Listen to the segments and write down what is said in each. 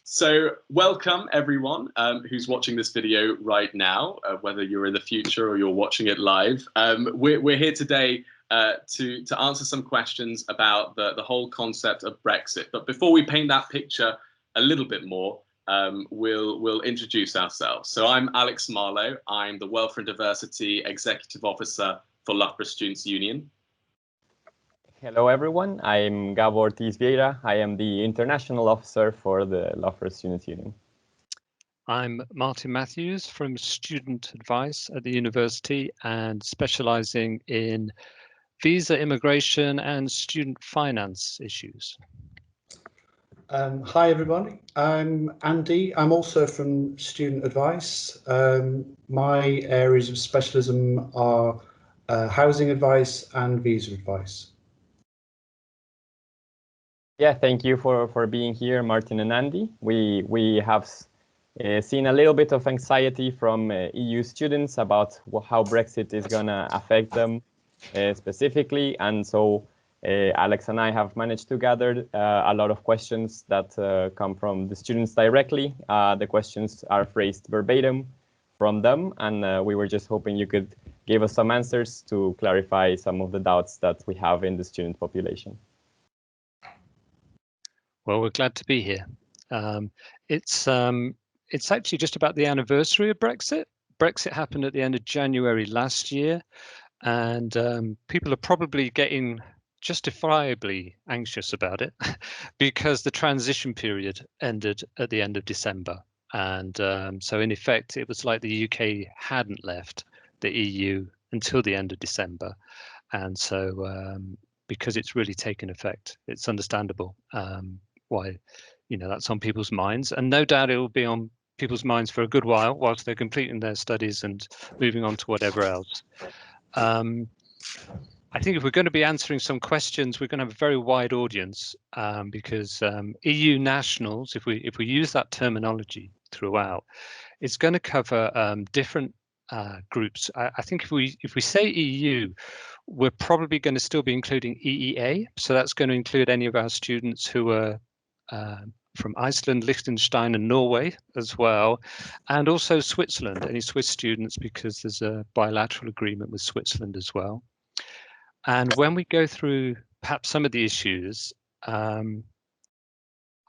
So welcome everyone who's watching this video right now, whether you're in the future or you're watching it live. We're here today to answer some questions about the whole concept of Brexit. But before we paint that picture a little bit more, we'll introduce ourselves. So I'm Alex Marlowe. I'm the Welfare and Diversity Executive Officer for Loughborough Students' Union. Hello everyone, I'm Gabo Ortiz Vieira. I am the International Officer for the Loughborough Students' Union. I'm Martin Matthews from Student Advice at the university and specialising in visa immigration and student finance issues. Hi everybody, I'm Andy. I'm also from Student Advice. My areas of specialism are housing advice and visa advice. Yeah, thank you for being here, Martin and Andy. We have seen a little bit of anxiety from EU students about how Brexit is going to affect them specifically. And so Alex and I have managed to gather a lot of questions that come from the students directly. The questions are phrased verbatim from them, and we were just hoping you could give us some answers to clarify some of the doubts that we have in the student population. Well, we're glad to be here. It's actually just about the anniversary of Brexit. Brexit happened at the end of January last year, and people are probably getting justifiably anxious about it because the transition period ended at the end of December. And so in effect, it was like the UK hadn't left the EU until the end of December. And so because it's really taken effect, it's understandable why, that's on people's minds, and no doubt it will be on people's minds for a good while whilst they're completing their studies and moving on to whatever else. I think if we're going to be answering some questions, we're going to have a very wide audience because EU nationals, if we use that terminology throughout, it's going to cover different groups. I think if we say EU, we're probably going to still be including EEA, so that's going to include any of our students who are from Iceland, Liechtenstein and Norway as well, and also Switzerland, any Swiss students, because there's a bilateral agreement with Switzerland as well. And when we go through perhaps some of the issues,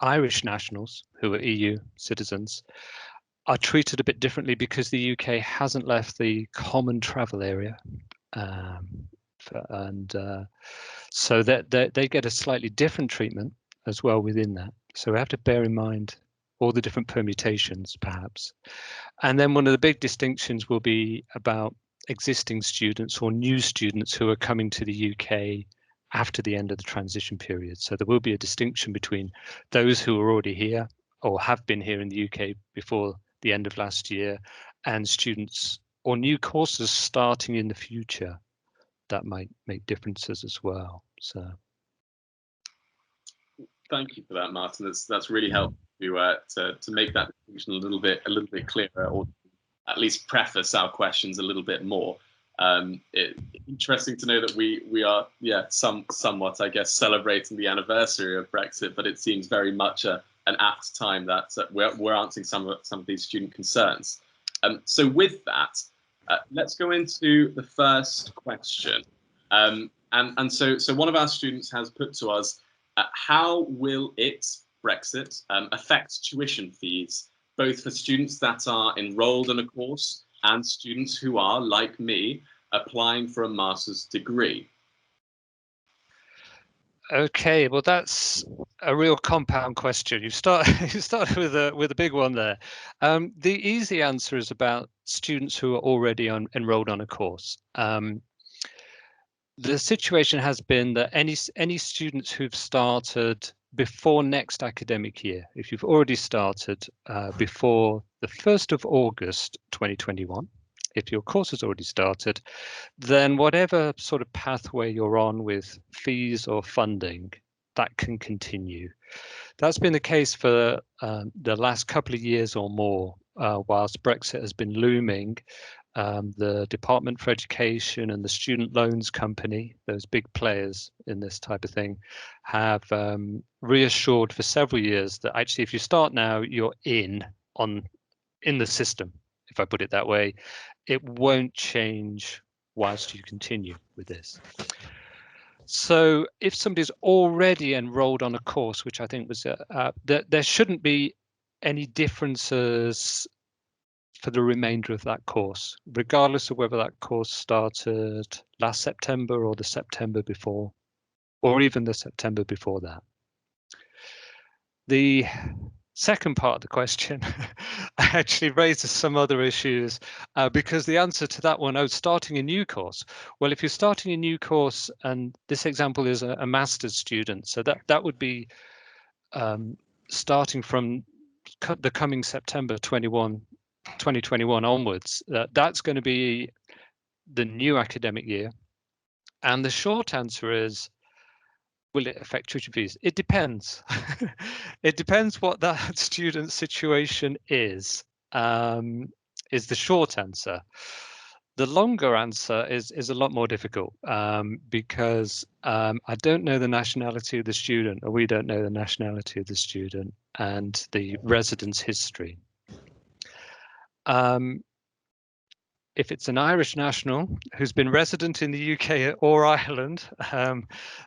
Irish nationals who are EU citizens are treated a bit differently because the UK hasn't left the common travel area. So that they get a slightly different treatment as well within that. So we have to bear in mind all the different permutations, perhaps. And then one of the big distinctions will be about existing students or new students who are coming to the UK after the end of the transition period. So there will be a distinction between those who are already here or have been here in the UK before the end of last year and students or new courses starting in the future. That might make differences as well. So. Thank you for that, Martin. That's really helpful to make that distinction a little bit clearer, or at least preface our questions a little bit more. Interesting to know that we are somewhat, I guess, celebrating the anniversary of Brexit, but it seems very much an apt time that we're answering some of these student concerns. So with that, let's go into the first question. And so one of our students has put to us, how will Brexit affect tuition fees, both for students that are enrolled in a course and students who are, like me, applying for a master's degree? Okay, well, that's a real compound question. You started with a big one there. The easy answer is about students who are already enrolled on a course. The situation has been that any students who've started before next academic year, if you've already started before the 1st of August 2021, if your course has already started, then whatever sort of pathway you're on with fees or funding, that can continue. That's been the case for the last couple of years or more, whilst Brexit has been looming. the Department for Education and the Student Loans Company, those big players in this type of thing, have reassured for several years that actually if you start now, you're in the system, if I put it that way. It won't change whilst you continue with this. So if somebody's already enrolled on a course, which I think was, there shouldn't be any differences for the remainder of that course, regardless of whether that course started last September or the September before, or even the September before that. The second part of the question actually raises some other issues, because the answer to that one, starting a new course. Well, if you're starting a new course, and this example is a master's student, so that would be starting from the coming September 2021 onwards, that's going to be the new academic year. And the short answer is, will it affect tuition fees? It depends. It depends what that student's situation is the short answer. The longer answer is a lot more difficult, because I don't know the nationality of the student, or we don't know the nationality of the student and the residence history. If it's an Irish national who's been resident in the UK or Ireland,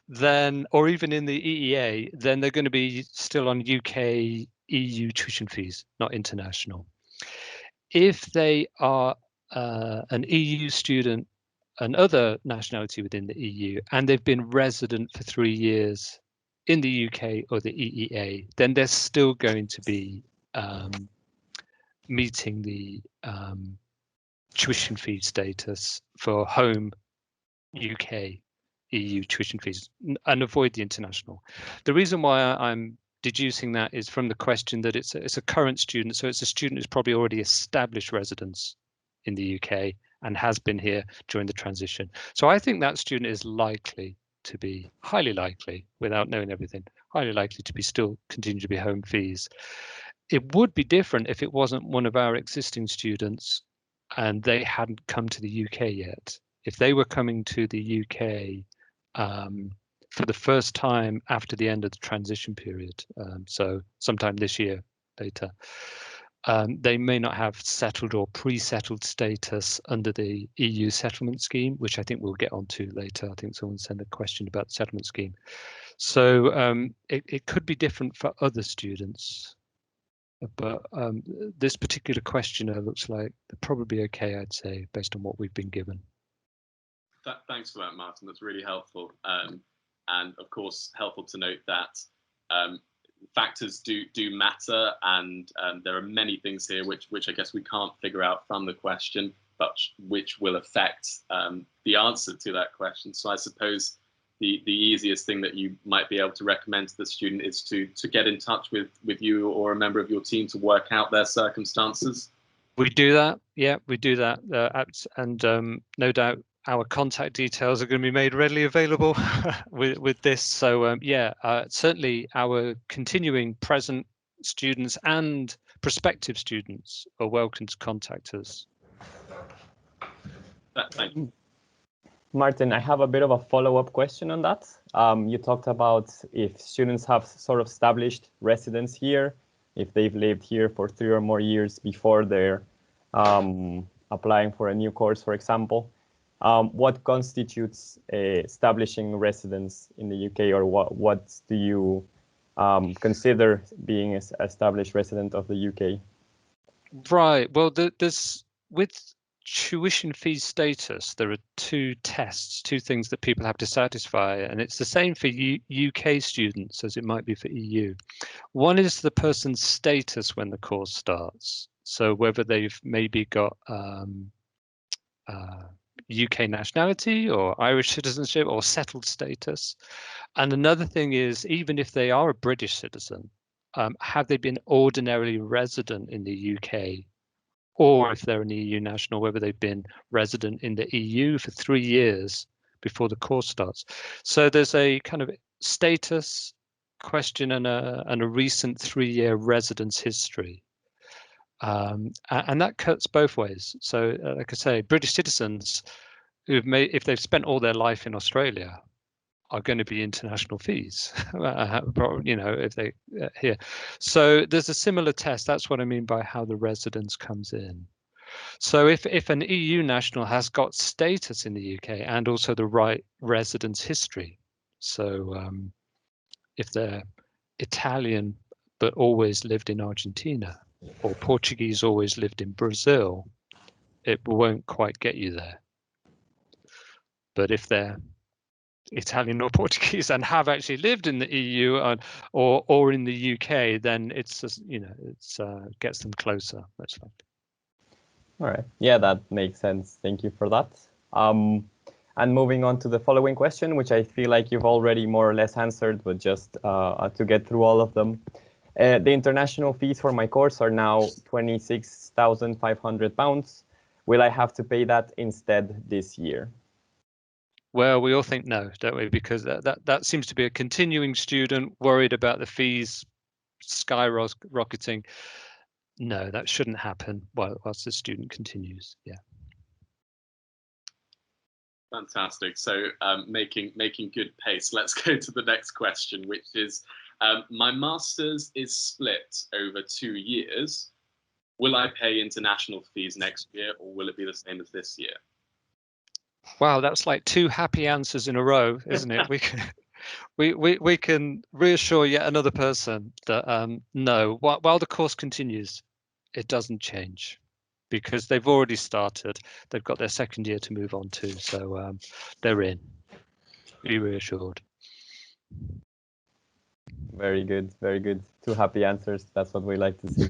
then, or even in the EEA, then they're going to be still on UK EU tuition fees, not international. If they are an EU student, another nationality within the EU, and they've been resident for 3 years in the UK or the EEA, then they're still going to be meeting the tuition fee status for home UK EU tuition fees and avoid the international. The reason why I'm deducing that is from the question that it's a current student, so it's a student who's probably already established residence in the UK and has been here during the transition. So I think that student is likely to be, highly likely, without knowing everything, highly likely to be still continue to be home fees. It would be different if it wasn't one of our existing students and they hadn't come to the UK yet. If they were coming to the UK for the first time after the end of the transition period, so sometime this year later, they may not have settled or pre-settled status under the EU settlement scheme, which I think we'll get onto later. I think someone sent a question about the settlement scheme. So it could be different for other students. But this particular questioner looks like they're probably okay, I'd say, based on what we've been given. Thanks for that, Martin. That's really helpful. And of course, helpful to note that factors do matter, and there are many things here which I guess we can't figure out from the question, but which will affect the answer to that question. So I suppose the easiest thing that you might be able to recommend to the student is to get in touch with you or a member of your team to work out their circumstances. We do that, yeah, we do that, and no doubt our contact details are going to be made readily available with this. So yeah, certainly our continuing present students and prospective students are welcome to contact us. Thank you. Martin, I have a bit of a follow-up question on that. You talked about if students have sort of established residence here, if they've lived here for 3 or more years before they're applying for a new course, for example. What constitutes establishing residence in the UK, or what do you consider being an established resident of the UK? Right. Well, there's with tuition fee status, there are 2 tests, 2 things that people have to satisfy, and it's the same for UK students as it might be for EU. One is the person's status when the course starts, so whether they've maybe got UK nationality or Irish citizenship or settled status. And another thing is, even if they are a British citizen, have they been ordinarily resident in the UK? Or if they're an EU national, whether they've been resident in the EU for 3 years before the course starts. So there's a kind of status question and a recent 3-year residence history. And that cuts both ways. So, like I say, British citizens if they've spent all their life in Australia, are going to be international fees, if they here. So there's a similar test. That's what I mean by how the residence comes in. So if an EU national has got status in the UK and also the right residence history, so if they're Italian but always lived in Argentina, or Portuguese always lived in Brazil, it won't quite get you there. But if they're Italian or Portuguese and have actually lived in the EU or in the UK, then it's just, gets them closer. That's right. All right. Yeah, that makes sense. Thank you for that. And moving on to the following question, which I feel like you've already more or less answered, but just to get through all of them. The international fees for my course are now £26,500. Will I have to pay that instead this year? Well, we all think no, don't we? Because that seems to be a continuing student worried about the fees skyrocketing. No, that shouldn't happen whilst the student continues. Yeah. Fantastic. So making good pace. Let's go to the next question, which is, my master's is split over 2 years. Will I pay international fees next year, or will it be the same as this year? Wow, that's like 2 happy answers in a row, isn't it? we can reassure yet another person that no, while the course continues, it doesn't change, because they've already started. They've got their second year to move on to, so they're in. Be reassured. Very good, very good. 2 happy answers. That's what we like to see.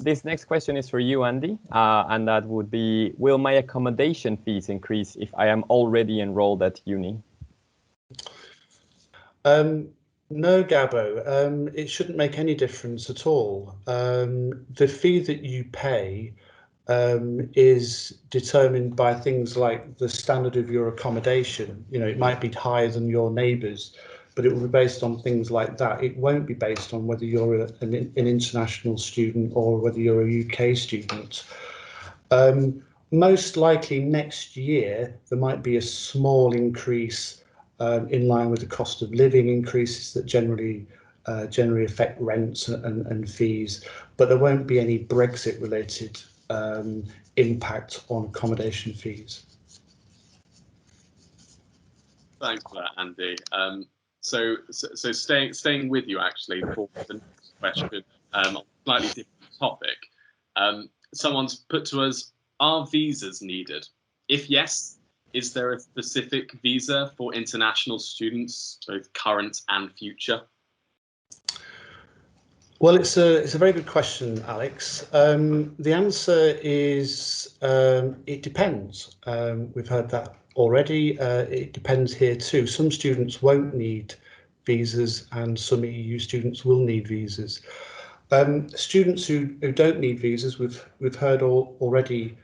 This next question is for you, Andy, and that would be, will my accommodation fees increase if I am already enrolled at uni? No, Gabo, it shouldn't make any difference at all. The fee that you pay is determined by things like the standard of your accommodation. It might be higher than your neighbours, but it will be based on things like that. It won't be based on whether you're an international student or whether you're a UK student. Most likely next year, there might be a small increase in line with the cost of living increases that generally affect rents and fees, but there won't be any Brexit related impact on accommodation fees. Thanks for that, Andy. So staying with you actually for the next question on a slightly different topic. Someone's put to us, are visas needed? If yes, is there a specific visa for international students, both current and future? Well, it's a very good question, Alex. The answer is it depends. We've heard that already. It depends here too. Some students won't need visas and some EU students will need visas. Students who don't need visas, we've heard already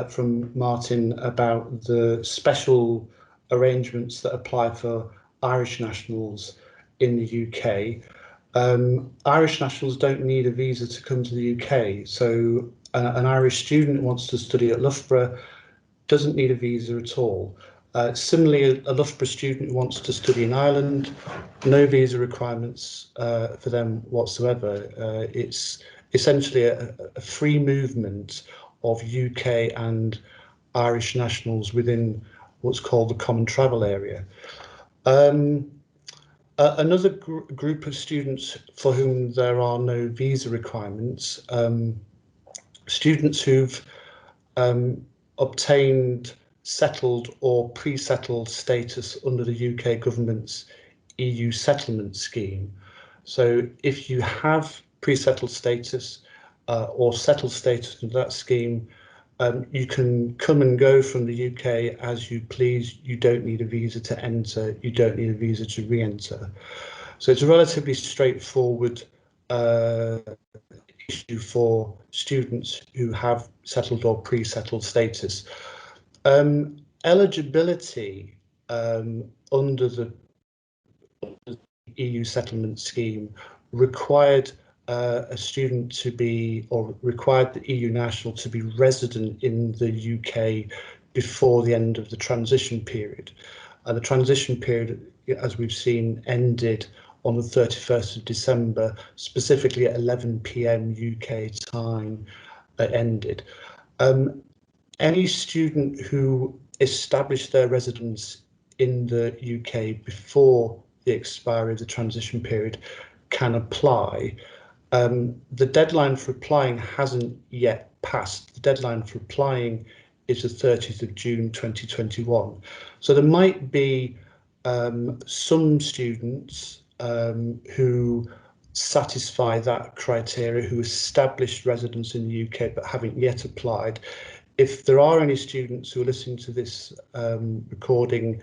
from Martin about the special arrangements that apply for Irish nationals in the UK. Irish nationals don't need a visa to come to the UK. So an Irish student who wants to study at Loughborough doesn't need a visa at all. Similarly, a Loughborough student who wants to study in Ireland, no visa requirements for them whatsoever. It's essentially a free movement of UK and Irish nationals within what's called the Common Travel Area. Another group of students for whom there are no visa requirements, students who've obtained settled or pre-settled status under the UK government's EU settlement scheme. So if you have pre-settled status or settled status under that scheme, you can come and go from the UK as you please. You don't need a visa to enter. You don't need a visa to re-enter. So it's a relatively straightforward issue for students who have settled or pre-settled status. Eligibility under the EU settlement scheme required a student to be, or required the EU national to be resident in the UK before the end of the transition period. The transition period, as we've seen, ended on the 31st of December, specifically at 11 p.m. UK time. It ended. Any student who established their residence in the UK before the expiry of the transition period can apply. The deadline for applying hasn't yet passed. The deadline for applying is the 30th of June 2021. So there might be some students who satisfy that criteria, who established residence in the UK but haven't yet applied. If there are any students who are listening to this recording,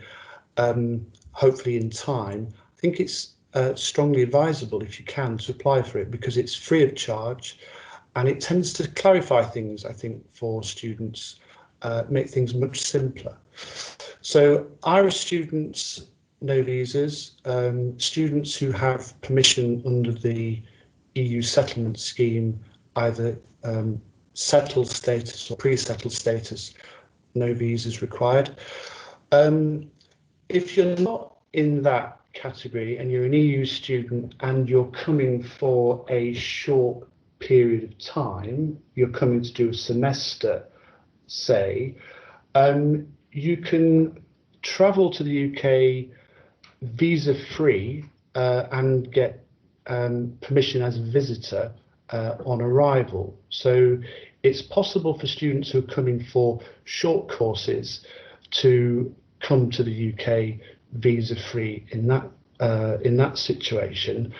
hopefully in time, I think it's strongly advisable, if you can, to apply for it, because it's free of charge and it tends to clarify things, I think, for students, make things much simpler. So Irish students, no visas. Students who have permission under the EU settlement scheme, either settled status or pre-settled status, no visas required. If you're not in that category and you're an EU student and you're coming for a short period of time, you're coming to do a semester, say, you can travel to the UK visa-free and get permission as a visitor on arrival. So it's possible for students who are coming for short courses to come to the UK visa-free in that situation.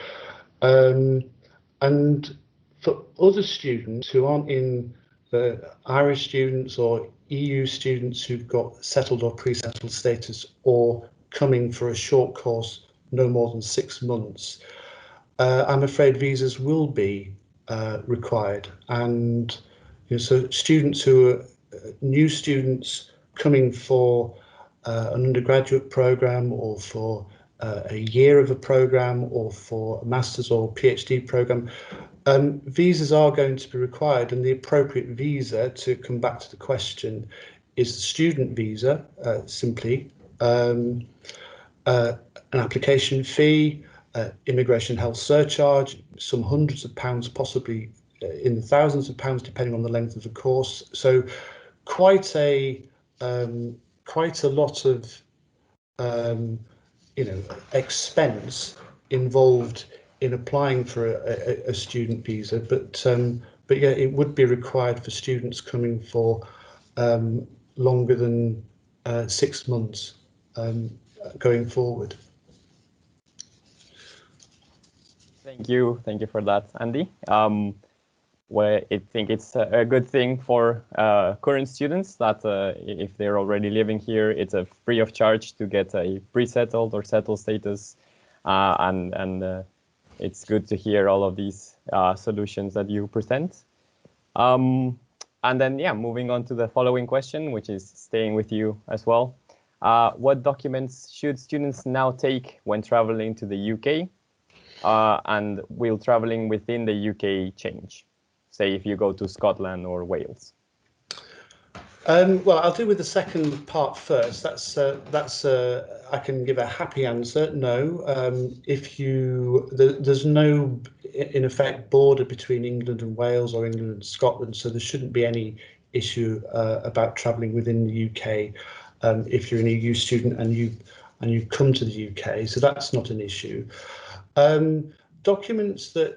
And for other students who aren't in the Irish students or EU students who've got settled or pre-settled status, or coming for a short course no more than 6 months, I'm afraid visas will be required. And so students who are new students coming for an undergraduate program, or for a year of a program, or for a master's or PhD program, visas are going to be required, and the appropriate visa, to come back to the question, is the student visa, simply. An application fee, immigration health surcharge, some hundreds of pounds, possibly in the thousands of pounds, depending on the length of the course. So quite a lot of expense involved in applying for a student visa, but yeah, it would be required for students coming for longer than 6 months going forward. Thank you for that, Andy. Well, I think it's a good thing for current students that if they're already living here, it's a free of charge to get a pre-settled or settled status, and it's good to hear all of these solutions that you present. And then, yeah, moving on to the following question, which is staying with you as well. What documents should students now take when traveling to the UK, and will traveling within the UK change? Say if you go to Scotland or Wales. Well, I'll deal with the second part first. That's I can give a happy answer. No, there's no, in effect, border between England and Wales or England and Scotland, so there shouldn't be any issue about travelling within the UK if you're an EU student and you come to the UK. So that's not an issue. Documents that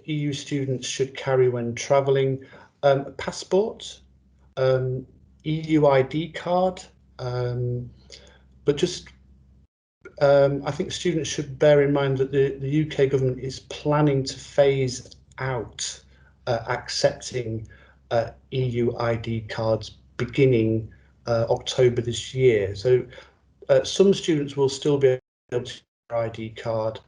EU students should carry when travelling: passport, EU ID card, but just I think students should bear in mind that the UK government is planning to phase out accepting EU ID cards beginning October this year. So some students will still be able to use their ID card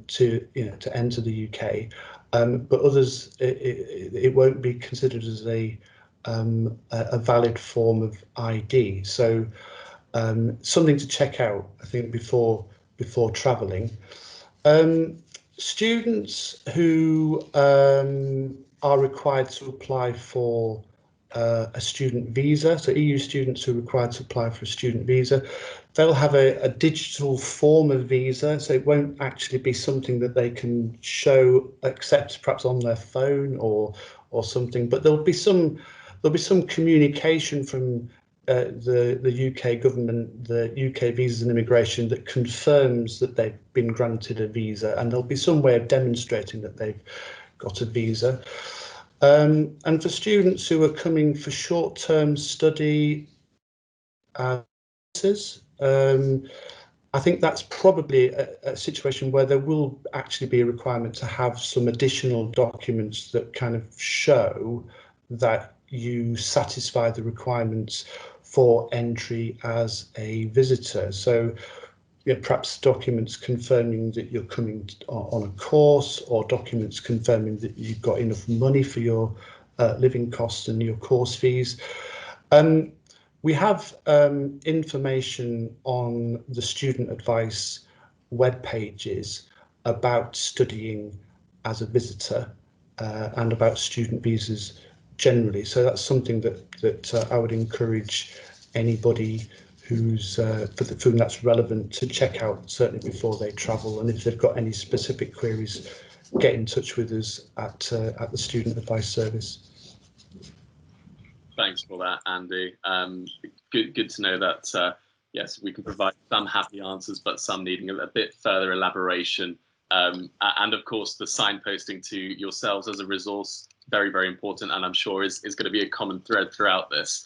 to enter the UK, but others it won't be considered as a valid form of ID. So something to check out, I think, before travelling. Students who are required to apply for a student visa, so EU students who are required to apply for a student visa, they'll have a digital form of visa, so it won't actually be something that they can accept perhaps on their phone or something, but there'll be some communication from the UK government, the UK Visas and Immigration, that confirms that they've been granted a visa, and there'll be some way of demonstrating that they've got a visa. And for students who are coming for short-term study, I think that's probably a situation where there will actually be a requirement to have some additional documents that kind of show that you satisfy the requirements for entry as a visitor. So perhaps documents confirming that you're coming on a course, or documents confirming that you've got enough money for your living costs and your course fees. We have information on the student advice web pages about studying as a visitor and about student visas generally. So that's something that I would encourage anybody who's for whom that's relevant to check out, certainly before they travel. And if they've got any specific queries, get in touch with us at the Student Advice Service. Thanks for that, Andy. Good to know that, yes, we can provide some happy answers, but some needing a bit further elaboration. And of course, the signposting to yourselves as a resource, very, very important, and I'm sure is going to be a common thread throughout this.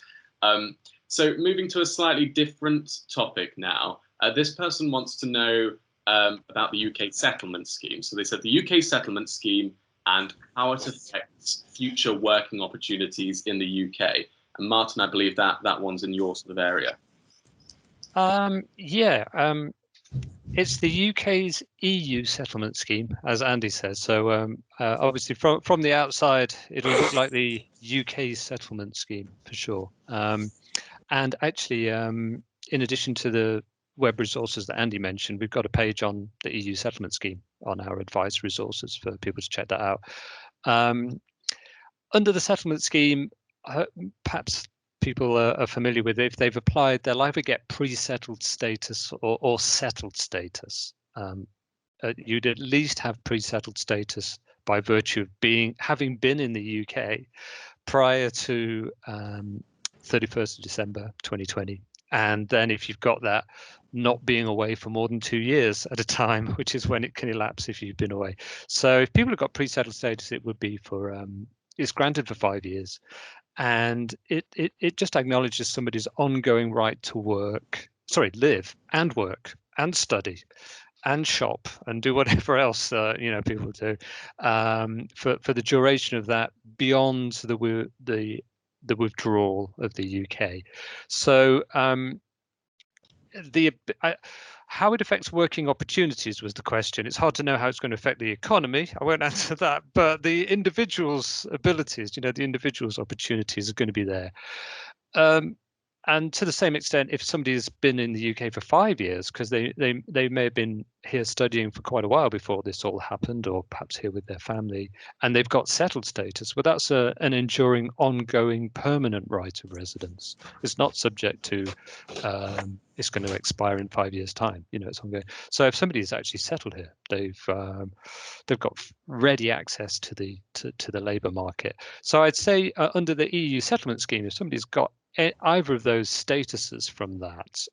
So moving to a slightly different topic now, this person wants to know about the UK settlement scheme. So they said the UK settlement scheme and how it affects future working opportunities in the UK. And Martin, I believe that one's in your sort of area. It's the UK's EU settlement scheme, as Andy says. So obviously from the outside, it'll look like the UK settlement scheme for sure. And actually, in addition to the web resources that Andy mentioned, we've got a page on the EU settlement scheme on our advice resources for people to check that out. Under the settlement scheme, perhaps people are familiar with it. If they've applied, they'll either get pre-settled status or settled status. You'd at least have pre-settled status by virtue of having been in the UK prior to 31st of December 2020. And then if you've got that, not being away for more than 2 years at a time, which is when it can elapse if you've been away. So if people have got pre-settled status, it would be for, it's granted for 5 years. And it just acknowledges somebody's ongoing right to live and work and study and shop and do whatever else people do for the duration of that beyond the withdrawal of the UK. So how it affects working opportunities was the question. It's hard to know how it's going to affect the economy. I won't answer that, but the individual's abilities, the individual's opportunities are going to be there. And to the same extent, if somebody has been in the UK for 5 years, because they may have been here studying for quite a while before this all happened, or perhaps here with their family, and they've got settled status, well, that's an enduring, ongoing, permanent right of residence. It's not subject to it's going to expire in 5 years' time. It's ongoing. So if somebody is actually settled here, they've got ready access to the labour market. So I'd say under the EU settlement scheme, if somebody's got either of those statuses from that,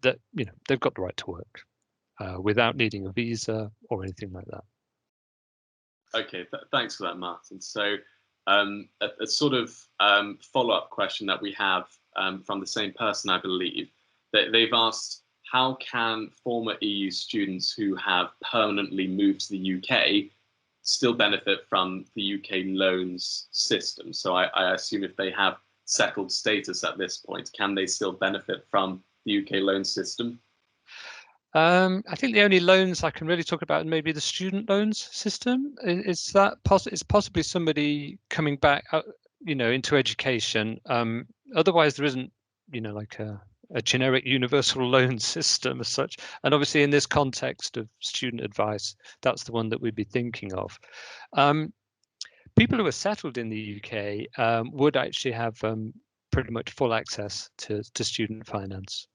they've got the right to work without needing a visa or anything like that. Okay, thanks for that, Martin. So a sort of follow-up question that we have from the same person, I believe, that they've asked, how can former EU students who have permanently moved to the UK still benefit from the UK loans system? So I assume if they have settled status at this point, can they still benefit from the UK loan system? I think the only loans I can really talk about maybe the student loans system. It's possibly somebody coming back, into education. Otherwise, there isn't, like a generic universal loan system as such. And obviously in this context of student advice, that's the one that we'd be thinking of. People who are settled in the UK would actually have pretty much full access to student finance.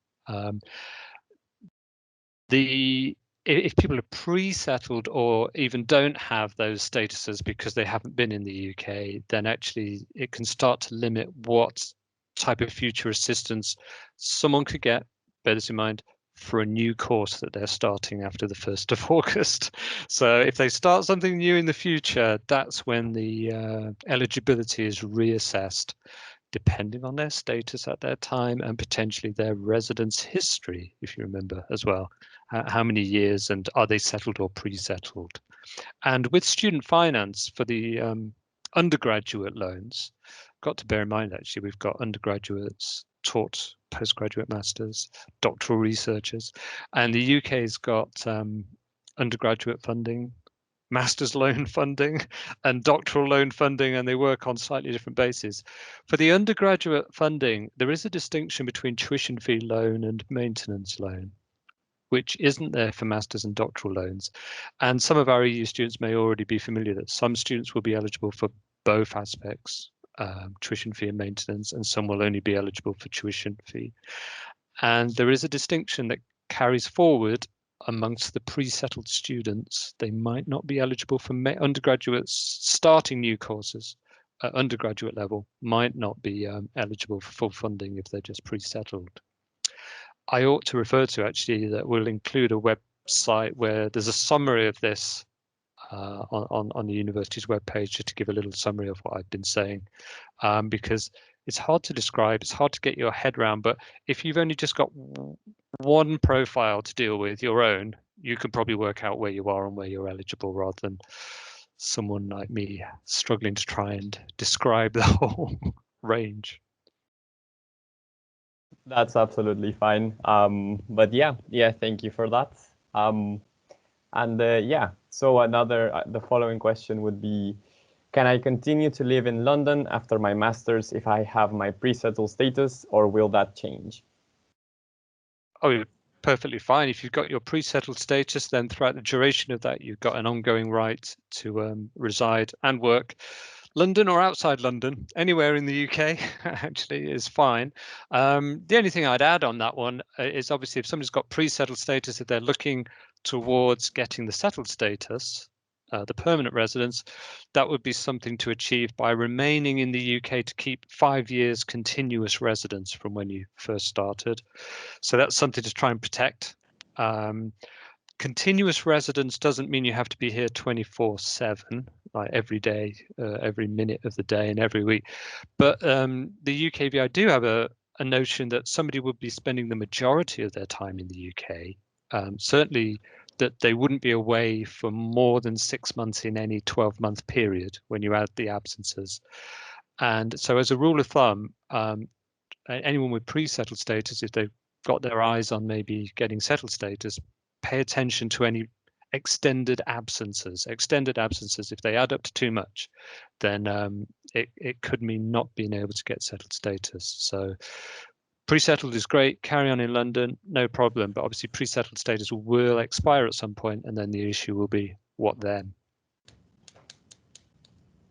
If people are pre-settled or even don't have those statuses because they haven't been in the UK, then actually it can start to limit what type of future assistance someone could get, bear this in mind, for a new course that they're starting after the 1st of August. So if they start something new in the future, that's when the eligibility is reassessed, depending on their status at their time and potentially their residence history, if you remember as well. How many years and are they settled or pre-settled? And with student finance for the undergraduate loans, got to bear in mind actually we've got undergraduates taught postgraduate masters, doctoral researchers, and the UK's got undergraduate funding, master's loan funding and doctoral loan funding, and they work on slightly different bases. For the undergraduate funding, there is a distinction between tuition fee loan and maintenance loan, which isn't there for masters and doctoral loans. And some of our EU students may already be familiar that some students will be eligible for both aspects, tuition fee and maintenance, and some will only be eligible for tuition fee. And there is a distinction that carries forward amongst the pre-settled students. They might not be eligible for undergraduates starting new courses at undergraduate level, might not be eligible for full funding if they're just pre-settled. I ought to refer to actually that we'll include a website where there's a summary of this on the university's webpage, just to give a little summary of what I've been saying, because it's hard to describe, it's hard to get your head around, but if you've only just got one profile to deal with, your own, you can probably work out where you are and where you're eligible rather than someone like me struggling to try and describe the whole range. That's absolutely fine. But yeah, thank you for that. Yeah, so the following question would be, can I continue to live in London after my master's if I have my pre-settled status, or will that change? Oh, you're perfectly fine. If you've got your pre-settled status, then throughout the duration of that, you've got an ongoing right to reside and work. London or outside London, anywhere in the UK actually is fine. The only thing I'd add on that one is obviously if somebody's got pre-settled status, if they're looking towards getting the settled status, the permanent residence, that would be something to achieve by remaining in the UK to keep 5 years continuous residence from when you first started. So that's something to try and protect. Continuous residence doesn't mean you have to be here 24/7, like every day, every minute of the day and every week. But the UKVI do have a notion that somebody would be spending the majority of their time in the UK. Certainly that they wouldn't be away for more than 6 months in any 12-month period when you add the absences. And so as a rule of thumb, anyone with pre-settled status, if they've got their eyes on maybe getting settled status, pay attention to any extended absences. Extended absences, if they add up to too much, then it could mean not being able to get settled status. So pre-settled is great, carry on in London, no problem, but obviously pre-settled status will expire at some point, and then the issue will be what then?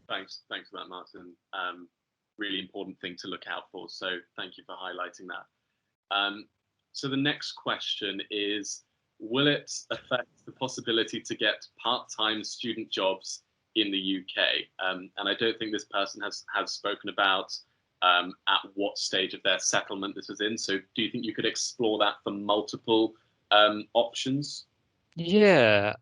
Thanks for that, Martin. Really important thing to look out for, so thank you for highlighting that. So the next question is, will it affect the possibility to get part-time student jobs in the UK? And I don't think this person has spoken about at what stage of their settlement this is in. So do you think you could explore that for multiple options? Yeah.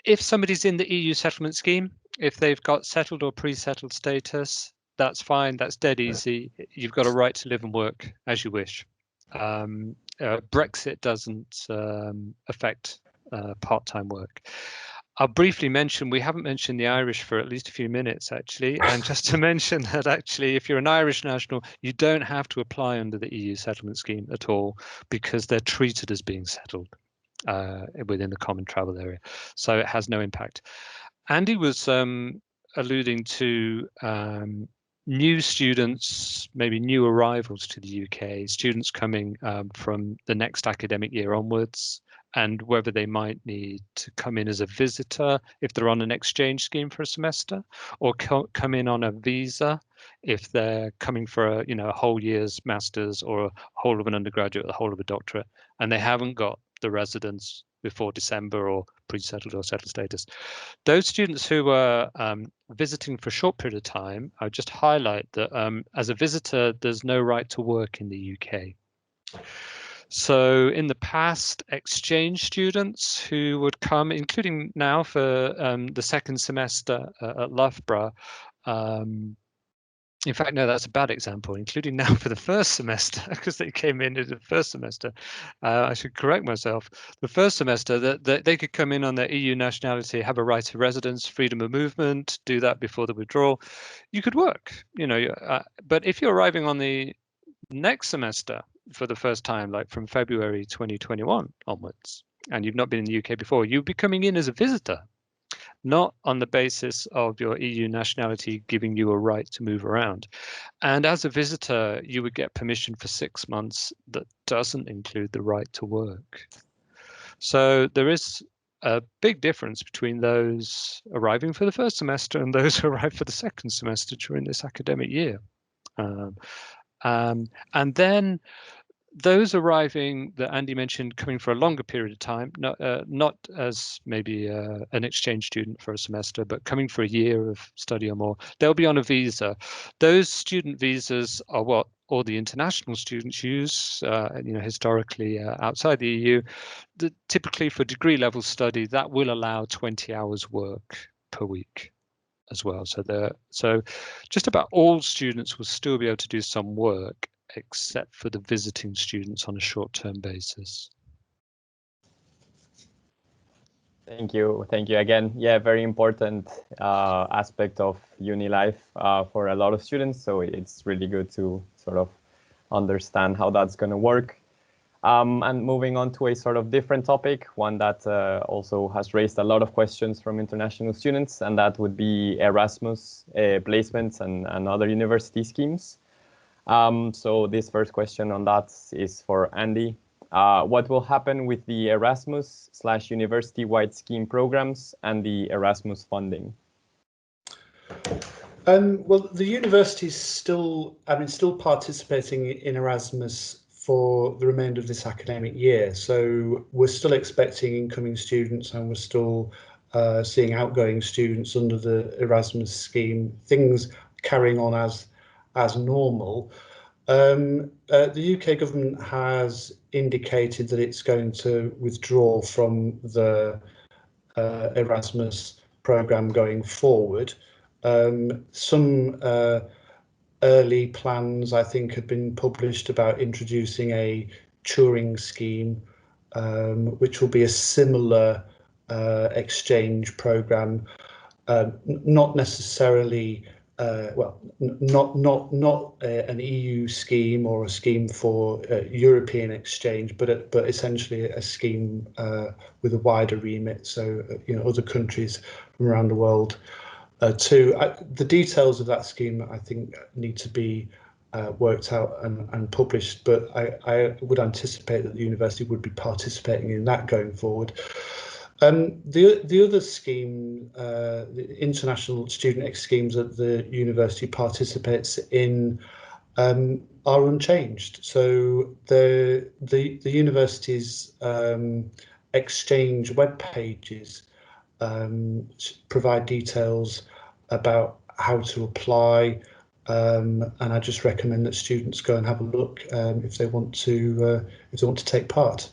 If somebody's in the EU settlement scheme, if they've got settled or pre-settled status, that's fine. That's dead easy. You've got a right to live and work as you wish. Brexit doesn't affect part-time work. I'll briefly mention, we haven't mentioned the Irish for at least a few minutes, actually. And just to mention that, actually, if you're an Irish national, you don't have to apply under the EU settlement scheme at all, because they're treated as being settled within the common travel area. So it has no impact. Andy was alluding to new students, maybe new arrivals to the UK, students coming from the next academic year onwards, and whether they might need to come in as a visitor if they're on an exchange scheme for a semester, or come in on a visa if they're coming for a whole year's master's or a whole of an undergraduate, the whole of a doctorate, and they haven't got the residence before December or pre-settled or settled status. Those students who were visiting for a short period of time, I would just highlight that as a visitor, there's no right to work in the UK. So in the past, exchange students who would come, including now for the second semester at Loughborough, in fact, no, that's a bad example, including now for the first semester, because they came in the first semester. I should correct myself. The first semester, that they could come in on their EU nationality, have a right to residence, freedom of movement, do that before the withdrawal. You could work, but if you're arriving on the next semester for the first time, like from February 2021 onwards, and you've not been in the UK before, you'd be coming in as a visitor, not on the basis of your EU nationality giving you a right to move around. And as a visitor, you would get permission for 6 months that doesn't include the right to work. So there is a big difference between those arriving for the first semester and those who arrive for the second semester during this academic year. And then those arriving that Andy mentioned coming for a longer period of time, not as maybe an exchange student for a semester, but coming for a year of study or more, they'll be on a visa. Those student visas are what all the international students use, historically outside the EU. Typically for degree level study, that will allow 20 hours work per week as well. So just about all students will still be able to do some work, except for the visiting students on a short-term basis. Thank you again. Yeah, very important aspect of uni life for a lot of students. So it's really good to sort of understand how that's going to work. And moving on to a sort of different topic, one that also has raised a lot of questions from international students, and that would be Erasmus placements and other university schemes. So this first question on that is for Andy. What will happen with the Erasmus/university-wide scheme programs and the Erasmus funding? Well, the university is still participating in Erasmus for the remainder of this academic year. So we're still expecting incoming students, and we're still seeing outgoing students under the Erasmus scheme. Things carrying on as normal. The UK government has indicated that it's going to withdraw from the Erasmus programme going forward. Some early plans, I think, have been published about introducing a Turing scheme, which will be a similar exchange programme, not necessarily not an EU scheme or a scheme for European exchange, but essentially a scheme with a wider remit. So other countries from around the world too. The details of that scheme, I think, need to be worked out and published. But I would anticipate that the university would be participating in that going forward. The other scheme, the international student schemes that the university participates in, are unchanged. So the university's exchange web pages provide details about how to apply, and I just recommend that students go and have a look if they want to take part.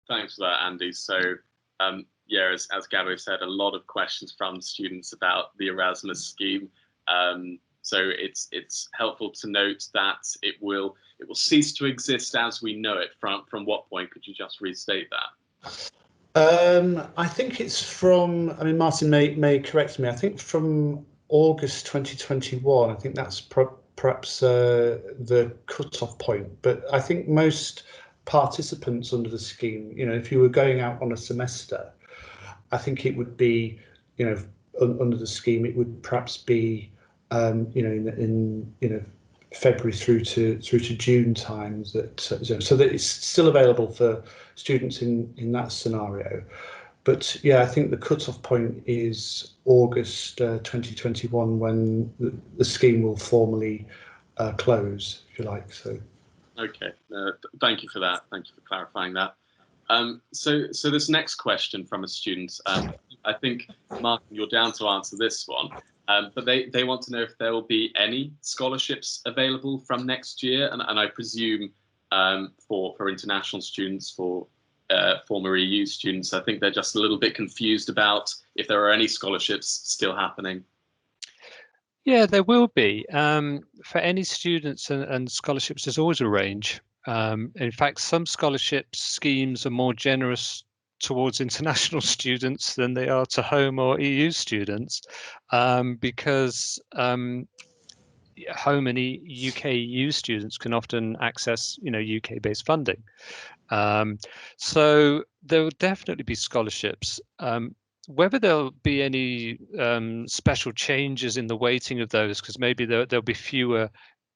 Thanks for that, Andy. So, yeah, as Gabo said, a lot of questions from students about the Erasmus scheme. So it's helpful to note that it will cease to exist as we know it. From what point? Could you just restate that? I think it's from. I mean, Martin may correct me. I think from August 2021. I think that's perhaps the cut-off point. But I think most participants under the scheme, if you were going out on a semester, I think it would be, under the scheme, it would perhaps be in February through to June times, so that it's still available for students in that scenario. But yeah, I think the cut-off point is August 2021, when the scheme will formally close, if you like. So. Okay, thank you for that. Thank you for clarifying that. So this next question from a student, I think, Martin, you're down to answer this one, but they want to know if there will be any scholarships available from next year, and I presume for international students, for former EU students, I think they're just a little bit confused about if there are any scholarships still happening. Yeah, there will be. For any students and scholarships, there's always a range. In fact, some scholarship schemes are more generous towards international students than they are to home or EU students, because home and UK EU students can often access, UK-based funding. So there will definitely be scholarships. Whether there'll be any special changes in the weighting of those, because maybe there'll be fewer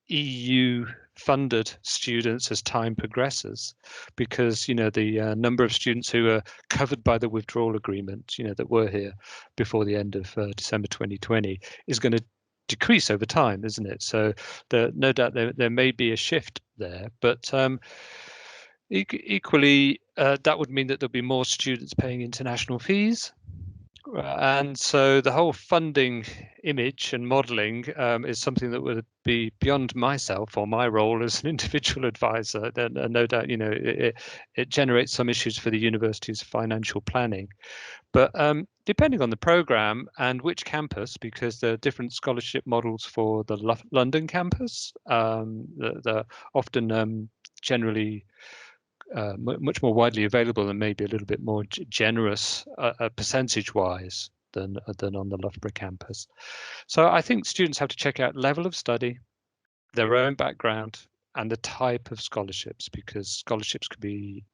EU funded students as time progresses, because the number of students who are covered by the withdrawal agreement, that were here before the end of December 2020, is going to decrease over time, isn't it? So no doubt there may be a shift there, but equally that would mean that there'll be more students paying international fees. And so the whole funding image and modelling is something that would be beyond myself or my role as an individual advisor. Then no doubt, it generates some issues for the university's financial planning. But depending on the programme and which campus, because there are different scholarship models for the London campus, they're often generally much more widely available and maybe a little bit more generous percentage-wise than on the Loughborough campus. So I think students have to check out level of study, their own background, and the type of scholarships, because scholarships could be,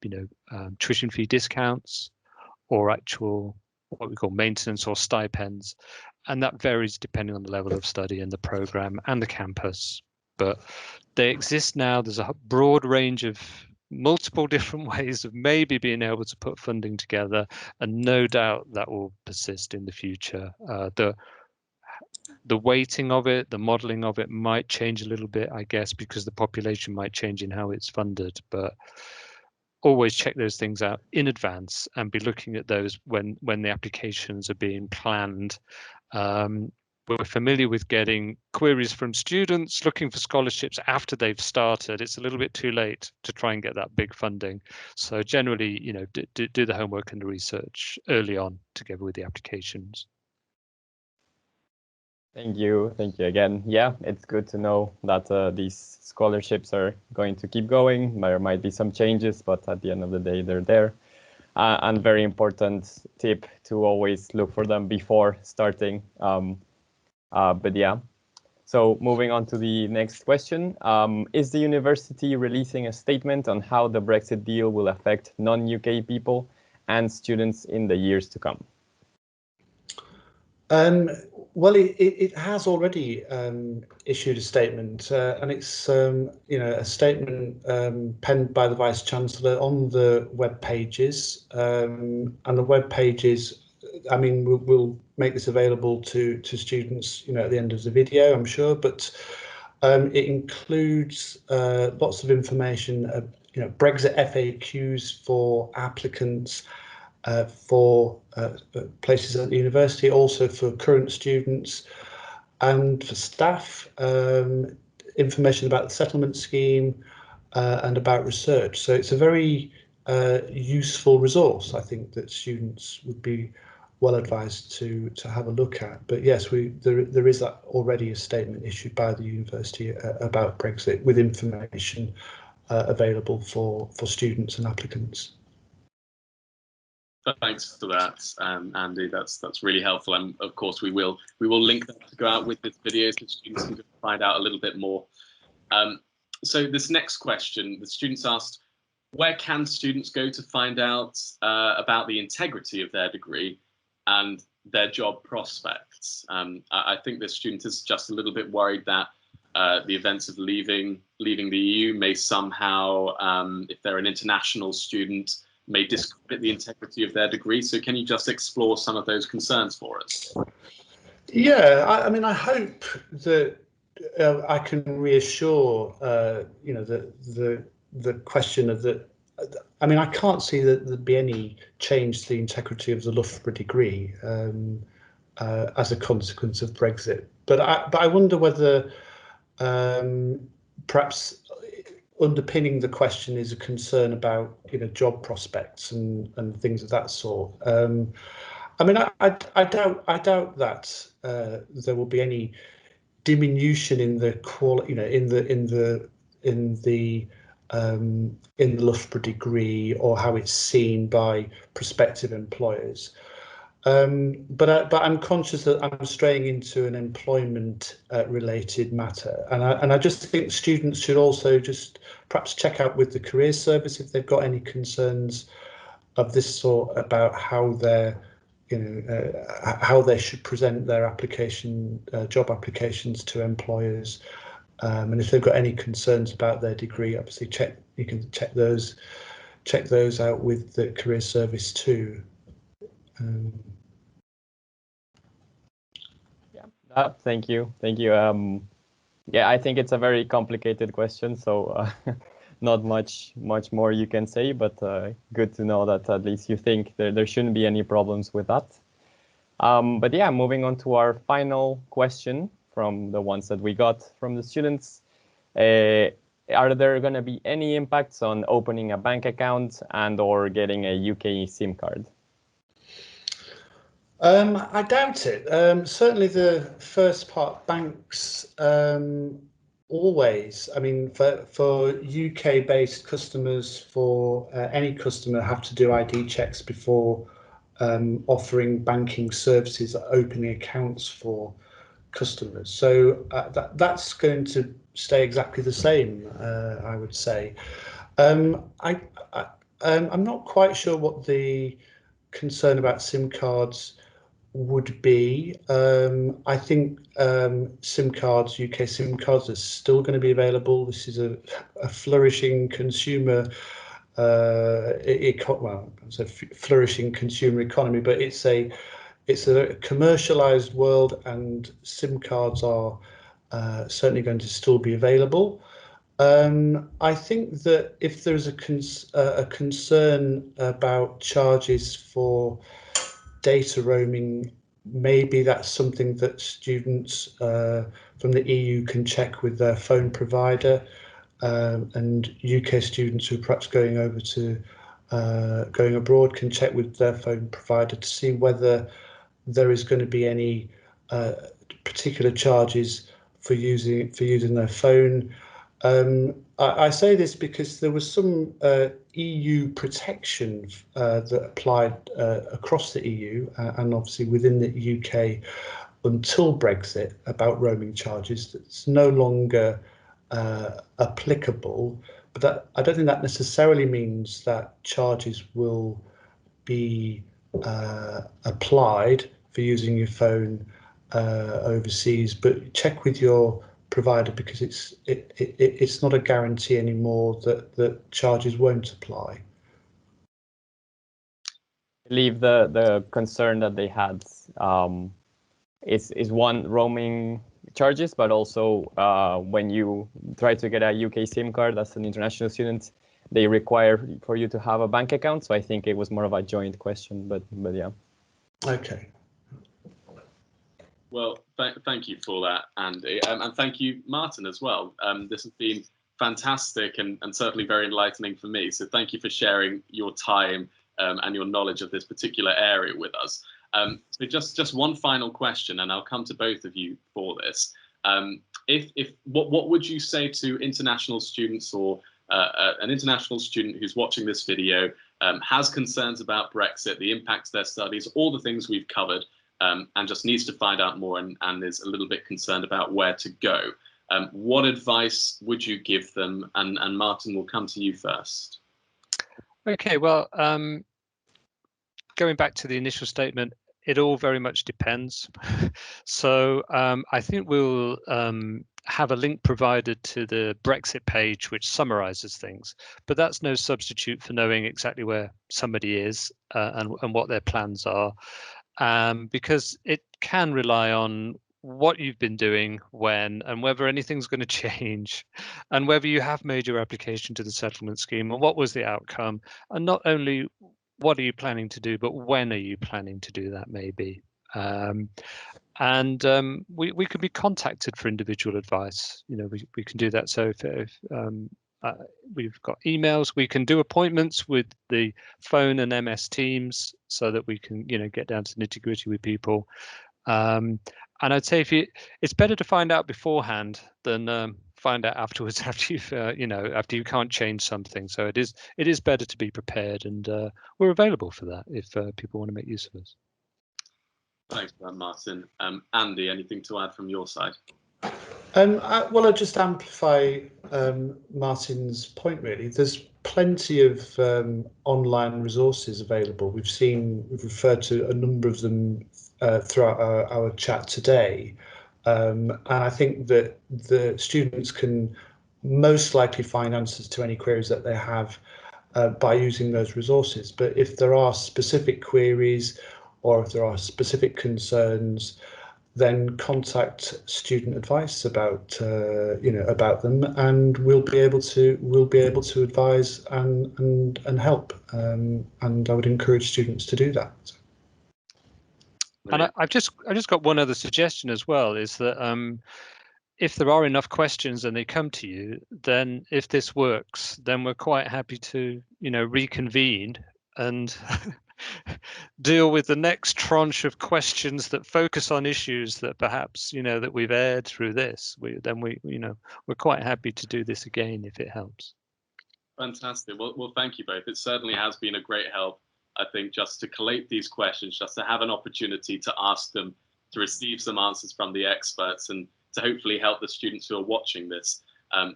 tuition fee discounts or actual what we call maintenance or stipends, and that varies depending on the level of study and the program and the campus. But they exist now. There's a broad range of multiple different ways of maybe being able to put funding together, and no doubt that will persist in the future. The weighting of it, the modelling of it might change a little bit, I guess, because the population might change in how it's funded. But always check those things out in advance and be looking at those when the applications are being planned. We're familiar with getting queries from students looking for scholarships after they've started. It's a little bit too late to try and get that big funding. So generally, do the homework and the research early on together with the applications. Thank you again. Yeah, it's good to know that these scholarships are going to keep going. There might be some changes, but at the end of the day, they're there. And very important tip to always look for them before starting. But yeah, so moving on to the next question. Is the university releasing a statement on how the Brexit deal will affect non-UK people and students in the years to come? Well, it has already issued a statement, and it's a statement penned by the Vice Chancellor on the web pages, and the web pages. I mean, we'll make this available to students, at the end of the video, I'm sure, but it includes lots of information, Brexit FAQs for applicants, for places at the university, also for current students and for staff, information about the settlement scheme and about research. So it's a very useful resource, I think, that students would be well advised to have a look at. But yes, there is already a statement issued by the university about Brexit with information available for students and applicants. Thanks for that, Andy. That's really helpful, and of course we will link that to go out with this video so students can find out a little bit more. So this next question, the students asked, where can students go to find out about the integrity of their degree and their job prospects. I think this student is just a little bit worried that the events of leaving the EU may somehow, if they're an international student, may discredit the integrity of their degree. So can you just explore some of those concerns for us? Yeah, I mean, I hope that I can reassure, the question of the. I mean, I can't see that there'd be any change to the integrity of the Loughborough degree as a consequence of Brexit. But I wonder whether perhaps underpinning the question is a concern about job prospects and things of that sort. I mean, I doubt that there will be any diminution in the quality, in the Loughborough degree or how it's seen by prospective employers. But I'm conscious that I'm straying into an employment related matter, and I just think students should also just perhaps check out with the career service if they've got any concerns of this sort about how they're how they should present their job applications to employers, and if they've got any concerns about their degree, obviously you can check those out with the career service too. Thank you. Yeah, I think it's a very complicated question, so not much more you can say, but good to know that at least you think there shouldn't be any problems with that. But yeah, moving on to our final question from the ones that we got from the students. Are there going to be any impacts on opening a bank account and or getting a UK SIM card? I doubt it. Certainly the first part, banks always, I mean, for UK-based customers, for any customer have to do ID checks before offering banking services, opening accounts for customers. So that's going to stay exactly the same, I would say. I'm not quite sure what the concern about SIM cards would be. I think SIM cards, UK SIM cards, are still going to be available. This is a flourishing consumer flourishing consumer economy, but it's a commercialized world, and SIM cards are certainly going to still be available. I think that if there's a concern about charges for data roaming, maybe that's something that students from the EU can check with their phone provider, and UK students who are perhaps going abroad can check with their phone provider to see whether there is going to be any particular charges for using their phone. I say this because there was some EU protection that applied across the EU and obviously within the UK until Brexit about roaming charges. That's no longer applicable, but I don't think that necessarily means that charges will be applied for using your phone overseas. But check with your provider, because it's not a guarantee anymore that charges won't apply. I believe the concern that they had is one, roaming charges, but also when you try to get a UK SIM card as an international student, they require for you to have a bank account. So I think it was more of a joint question, but yeah. Okay. Well, thank you for that, Andy, and thank you, Martin, as well. This has been fantastic and certainly very enlightening for me. So thank you for sharing your time and your knowledge of this particular area with us. So just one final question, and I'll come to both of you for this. What would you say to international students, or an international student who's watching this video, has concerns about Brexit, the impact of their studies, all the things we've covered, and just needs to find out more and is a little bit concerned about where to go? What advice would you give them? And Martin, will come to you first. Okay, well, going back to the initial statement, it all very much depends. So I think we'll have a link provided to the Brexit page, which summarizes things, but that's no substitute for knowing exactly where somebody is and what their plans are, because it can rely on what you've been doing when and whether anything's going to change, and whether you have made your application to the settlement scheme and what was the outcome, and not only what are you planning to do, but when are you planning to do that, maybe. We can be contacted for individual advice. We can do that. So if we've got emails, we can do appointments with the phone and MS Teams so that we can get down to the nitty-gritty with people. And I'd say it's better to find out beforehand than find out afterwards after you've after you can't change something. So it is better to be prepared, and we're available for that if people want to make use of us. Thanks for that, Martin. Andy, anything to add from your side? I'll just amplify Martin's point, really. There's plenty of online resources available. We've referred to a number of them throughout our chat today. And I think that the students can most likely find answers to any queries that they have by using those resources. But if there are specific queries or if there are specific concerns, then contact student advice about them, and we'll be able to advise and help. And I would encourage students to do that. And I've just got one other suggestion as well, is that if there are enough questions and they come to you, then if this works, then we're quite happy to reconvene and deal with the next tranche of questions that focus on issues that perhaps that we've aired through this. We're quite happy to do this again if it helps. Fantastic. Well, thank you both. It certainly has been a great help, I think, just to collate these questions, just to have an opportunity to ask them, to receive some answers from the experts, and to hopefully help the students who are watching this.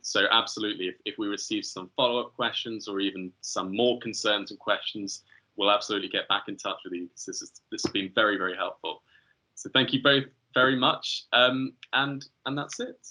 So absolutely, if we receive some follow-up questions or even some more concerns and questions, we'll absolutely get back in touch with you. This has been very, very helpful. So thank you both very much. And that's it.